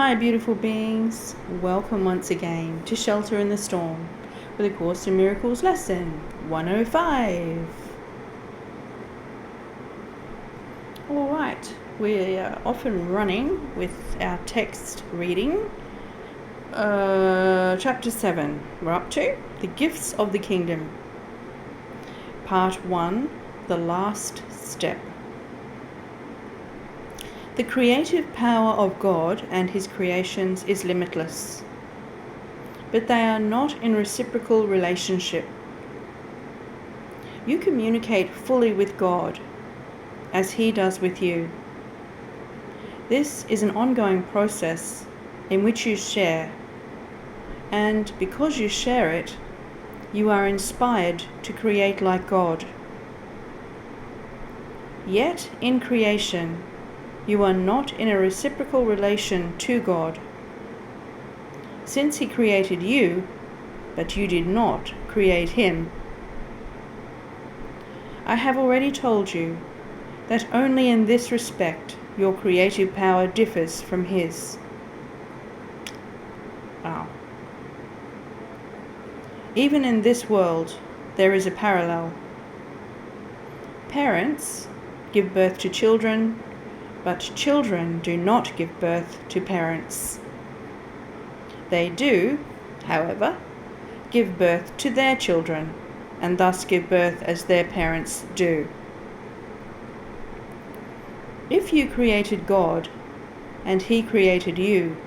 Hi beautiful beings, welcome once again to Shelter in the Storm with A Course in Miracles lesson 105. Alright, we're off and running with our text reading. Chapter 7, we're up to The Gifts of the Kingdom. Part 1, The Last Step. The creative power of God and His creations is limitless, but they are not in reciprocal relationship. You communicate fully with God, as He does with you. This is an ongoing process in which you share, and because you share it, you are inspired to create like God. Yet in creation, you are not in a reciprocal relation to God. Since He created you, but you did not create Him. I have already told you that only in this respect your creative power differs from His. Wow. Even in this world, there is a parallel. Parents give birth to children, but children do not give birth to parents. They do, however, give birth to their children, and thus give birth as their parents do. If you created God, and He created you,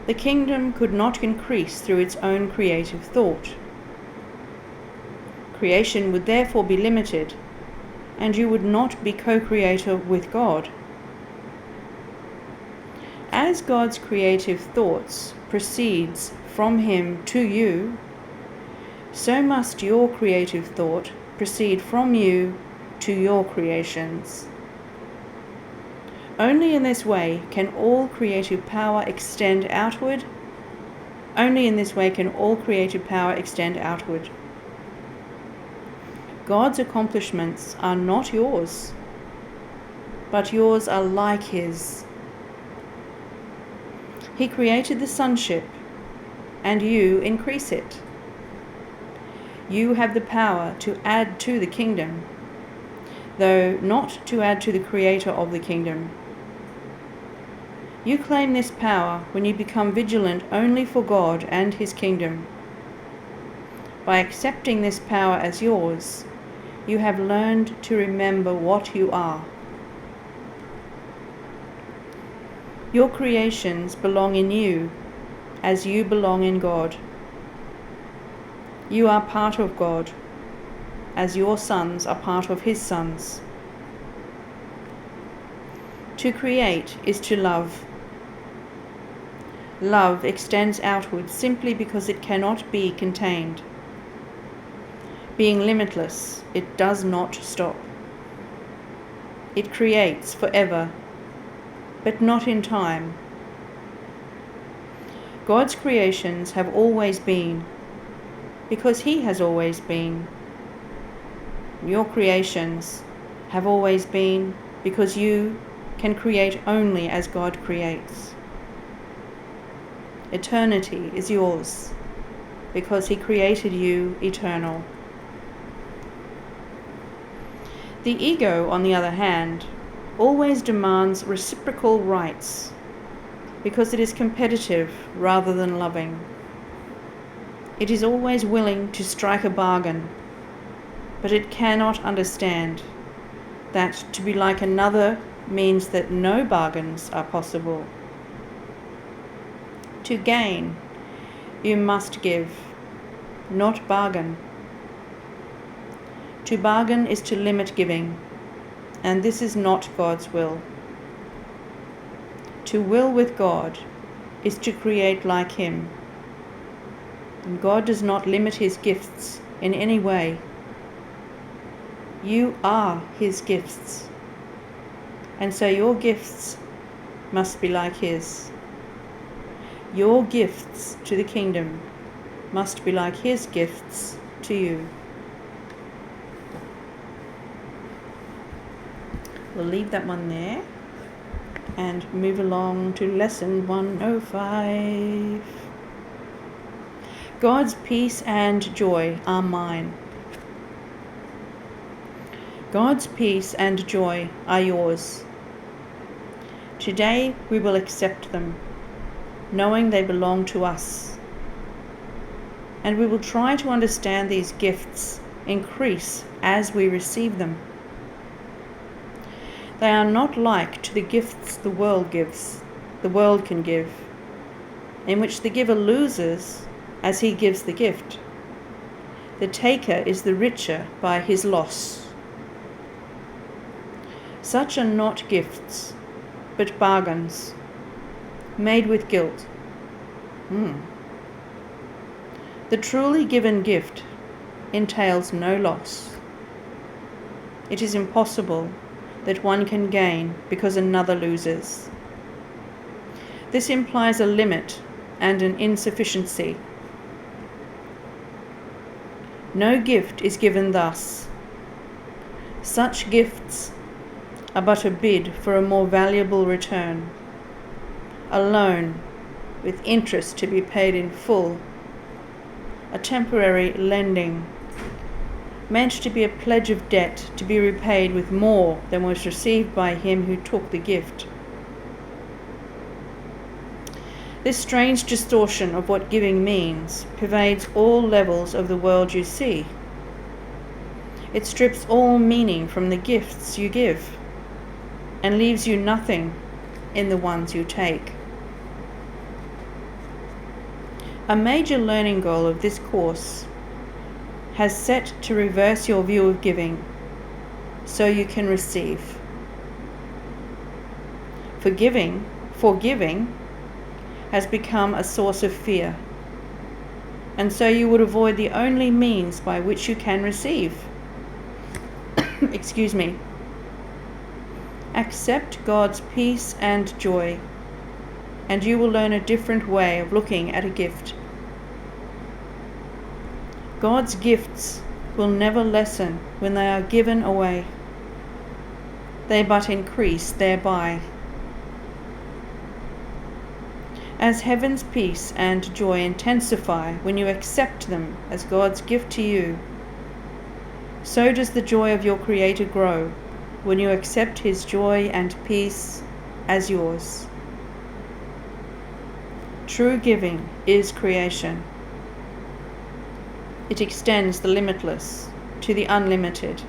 the kingdom could not increase through its own creative thought. Creation would therefore be limited, and you would not be co-creator with God. As God's creative thoughts proceeds from Him to you, so must your creative thought proceed from you to your creations. Only in this way can all creative power extend outward. Only in this way can all creative power extend outward. God's accomplishments are not yours, but yours are like His. He created the sonship, and you increase it. You have the power to add to the kingdom, though not to add to the creator of the kingdom. You claim this power when you become vigilant only for God and His kingdom. By accepting this power as yours, you have learned to remember what you are. Your creations belong in you, as you belong in God. You are part of God, as your sons are part of His sons. To create is to love. Love extends outward simply because it cannot be contained. Being limitless, it does not stop. It creates forever, but not in time. God's creations have always been, because He has always been. Your creations have always been, because you can create only as God creates. Eternity is yours, because He created you eternal. The ego, on the other hand, always demands reciprocal rights, because it is competitive rather than loving. It is always willing to strike a bargain, but it cannot understand that to be like another means that no bargains are possible. To gain, you must give, not bargain. To bargain is to limit giving, and this is not God's will. To will with God is to create like Him, and God does not limit His gifts in any way. You are His gifts, and so your gifts must be like His. Your gifts to the kingdom must be like His gifts to you. We'll leave that one there. and move along to lesson 105. God's peace and joy are mine. God's peace and joy are yours. Today we will accept them, knowing they belong to us. And we will try to understand these gifts increase as we receive them. They are not like to the gifts the world can give, in which the giver loses as he gives the gift. The taker is the richer by his loss. Such are not gifts, but bargains, made with guilt. The truly given gift entails no loss. It is impossible that one can gain because another loses. This implies a limit and an insufficiency. No gift is given thus. Such gifts are but a bid for a more valuable return, a loan with interest to be paid in full, a temporary lending, meant to be a pledge of debt to be repaid with more than was received by him who took the gift. This strange distortion of what giving means pervades all levels of the world you see. It strips all meaning from the gifts you give and leaves you nothing in the ones you take. A major learning goal of this course has set to reverse your view of giving so you can receive. Forgiving has become a source of fear, and so you would avoid the only means by which you can receive. Excuse me. Accept God's peace and joy, and you will learn a different way of looking at a gift. God's gifts will never lessen when they are given away. They but increase thereby. As heaven's peace and joy intensify when you accept them as God's gift to you, so does the joy of your Creator grow when you accept His joy and peace as yours. True giving is creation. It extends the limitless to the unlimited,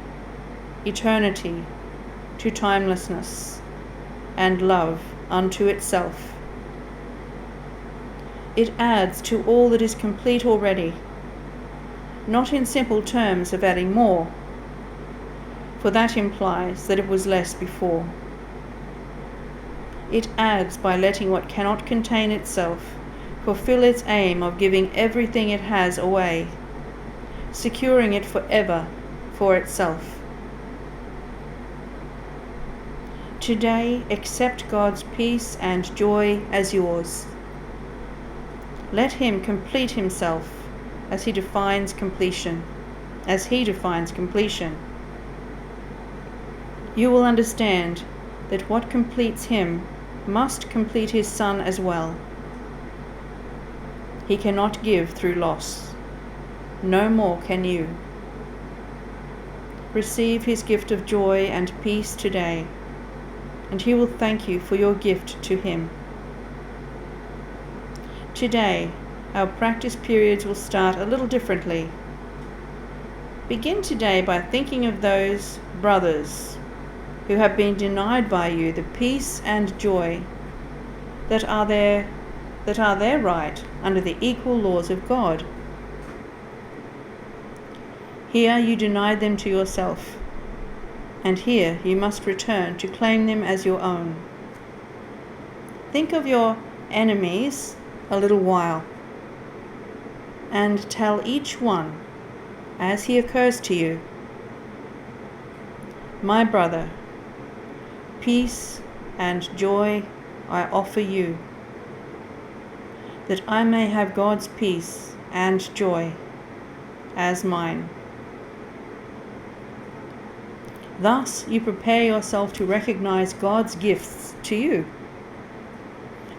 eternity to timelessness, and love unto itself. It adds to all that is complete already, not in simple terms of adding more, for that implies that it was less before. It adds by letting what cannot contain itself fulfill its aim of giving everything it has away, securing it forever for itself. Today, accept God's peace and joy as yours. Let Him complete Himself as He defines completion. You will understand that what completes Him must complete His Son as well. He cannot give through loss. No more can you. Receive His gift of joy and peace today, and He will thank you for your gift to Him. Today, our practice periods will start a little differently. Begin today by thinking of those brothers who have been denied by you the peace and joy that are their right under the equal laws of God. Here you denied them to yourself, and here you must return to claim them as your own. Think of your enemies a little while, and tell each one, as he occurs to you, my brother, peace and joy I offer you, that I may have God's peace and joy as mine. Thus you prepare yourself to recognize God's gifts to you.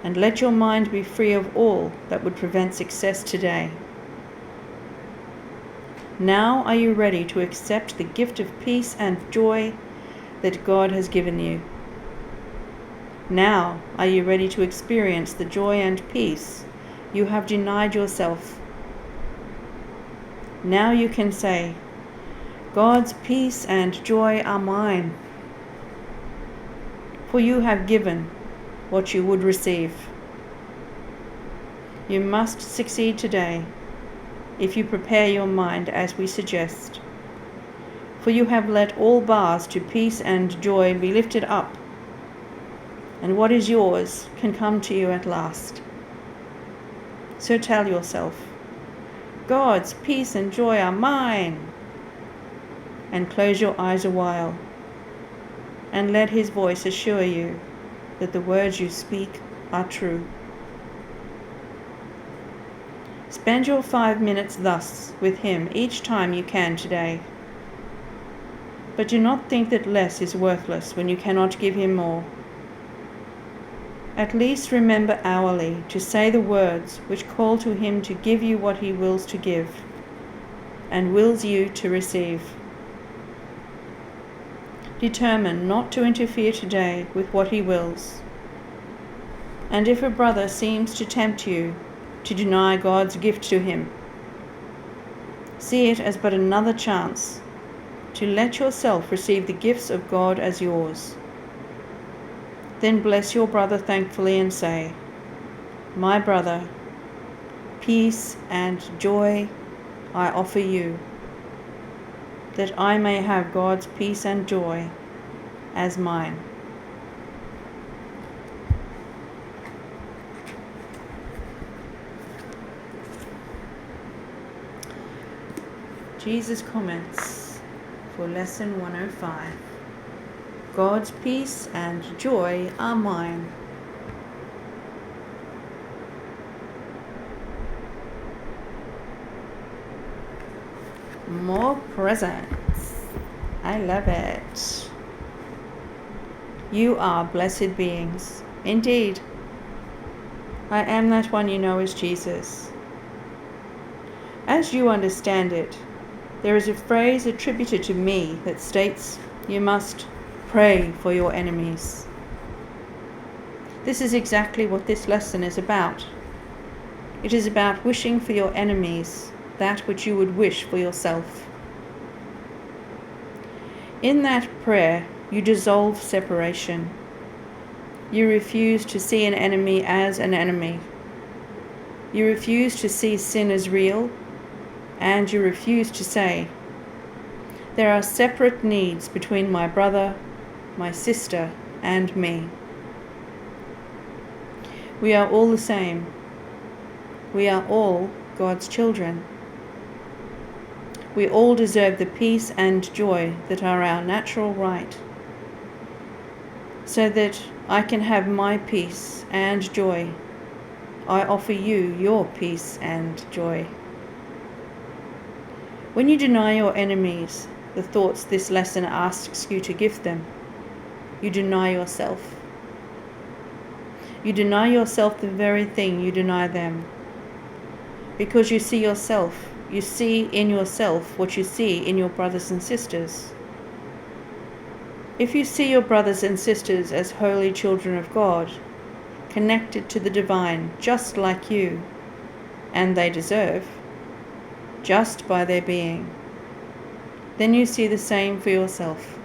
and let your mind be free of all that would prevent success today. Now are you ready to accept the gift of peace and joy that God has given you? Now are you ready to experience the joy and peace you have denied yourself? Now you can say, God's peace and joy are mine, for you have given what you would receive. You must succeed today if you prepare your mind as we suggest, for you have let all bars to peace and joy be lifted up, and what is yours can come to you at last. So tell yourself, God's peace and joy are mine, and close your eyes a while, and let His voice assure you that the words you speak are true. Spend your 5 minutes thus with Him each time you can today. But do not think that less is worthless when you cannot give Him more. At least remember hourly to say the words which call to Him to give you what He wills to give, and wills you to receive. Determine not to interfere today with what He wills. And if a brother seems to tempt you to deny God's gift to him, see it as but another chance to let yourself receive the gifts of God as yours. Then bless your brother thankfully and say, My brother, peace and joy I offer you, that I may have God's peace and joy as mine. Jesus comments for lesson 105. God's peace and joy are mine. More presents. I love it. You are blessed beings. Indeed. I am that one you know as Jesus. As you understand it, there is a phrase attributed to me that states you must pray for your enemies. This is exactly what this lesson is about. It is about wishing for your enemies that which you would wish for yourself. In that prayer, you dissolve separation. You refuse to see an enemy as an enemy. You refuse to see sin as real, and you refuse to say, there are separate needs between my brother, my sister, and me. We are all the same. We are all God's children. We all deserve the peace and joy that are our natural right, so that I can have my peace and joy. I offer you your peace and joy. When you deny your enemies the thoughts this lesson asks you to give them, you deny yourself. You deny yourself the very thing you deny them, because you see yourself. You see in yourself what you see in your brothers and sisters. If you see your brothers and sisters as holy children of God, connected to the divine just like you, and they deserve, just by their being, then you see the same for yourself.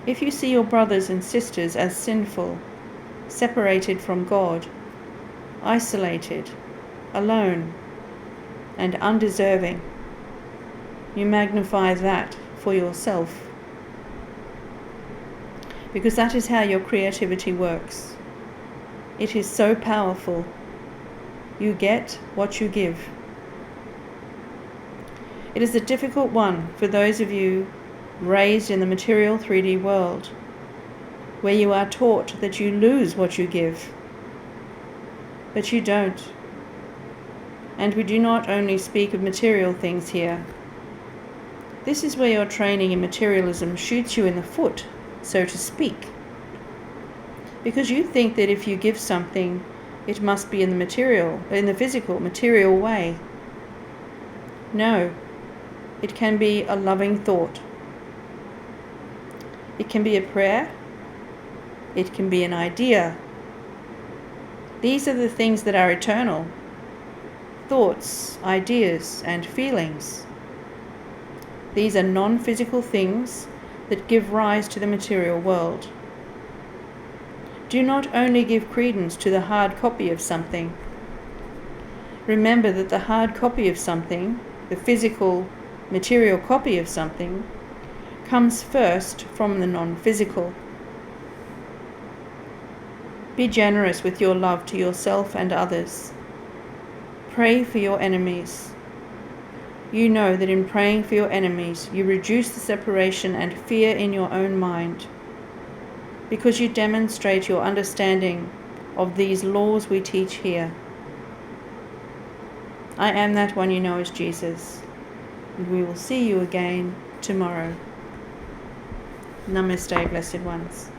If you see your brothers and sisters as sinful, separated from God, isolated, alone, and undeserving, you magnify that for yourself. Because that is how your creativity works. It is so powerful. You get what you give. It is a difficult one for those of you raised in the material 3D world, where you are taught that you lose what you give. But you don't. And we do not only speak of material things here. This is where your training in materialism shoots you in the foot, so to speak. Because you think that if you give something, it must be in the physical, material way. No, it can be a loving thought. It can be a prayer. It can be an idea. These are the things that are eternal. Thoughts, ideas, and feelings. These are non-physical things that give rise to the material world. Do not only give credence to the hard copy of something. Remember that the hard copy of something, the physical, material copy of something, comes first from the non-physical. Be generous with your love to yourself and others. Pray for your enemies. You know that in praying for your enemies, you reduce the separation and fear in your own mind, because you demonstrate your understanding of these laws we teach here. I am that one you know as Jesus, and we will see you again tomorrow. Namaste, blessed ones.